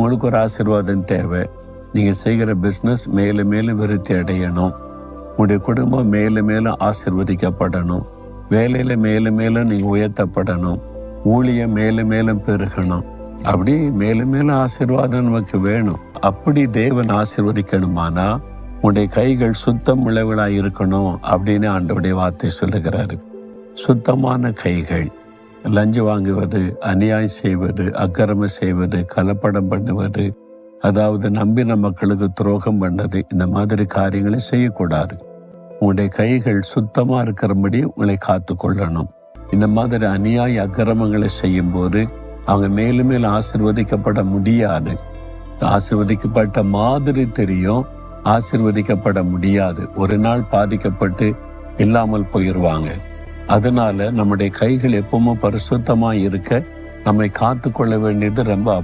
உங்களுக்கு ஒரு ஆசீர்வாதம் தேவை. நீங்கள் செய்கிற பிஸ்னஸ் மேலும் மேலும் விருத்தி அடையணும். உங்களுடைய குடும்பம் மேலும் மேலும் ஆசீர்வதிக்கப்படணும். வேலையில் மேலும் மேலும் நீங்கள் உயர்த்தப்படணும். ஊழியம் மேலும் மேலும் பெருகணும். அப்படி மேலும் மேலும் ஆசீர்வாதம் நமக்கு வேணும். அப்படி தேவன் ஆசீர்வதிக்கணுமானா உன்னுடைய கைகள் சுத்தம் உள்ளவர்களாக இருக்கணும் அப்படின்னு ஆண்டவருடைய வார்த்தை சொல்லுகிறாரு. சுத்தமான கைகள். லஞ்சம் வாங்குவது, அநியாயம் செய்வது, அக்கிரமம் செய்வது, கலப்படம் பண்ணுவது, அதாவது நம்பின மக்களுக்கு துரோகம் பண்ணது, இந்த மாதிரி காரியங்களை செய்யக்கூடாது. உங்களுடைய கைகள் சுத்தமாக இருக்கிறபடி உங்களை காத்து கொள்ளணும். இந்த மாதிரி அநியாய அக்கிரமங்களை செய்யும் போது அவங்க மேலும் மேலும் ஆசீர்வதிக்கப்பட முடியாது. ஆசீர்வதிக்கப்பட்ட மாதிரி தெரியும், ஆசீர்வதிக்கப்பட முடியாது. ஒரு நாள் பாதிக்கப்பட்டு இல்லாமல் போயிடுவாங்க. அதனால நம்முடைய கைகள் எப்பவுமே பரிசுத்தமாக இருக்க நம்மை காத்து கொள்ள வேண்டியது ரொம்ப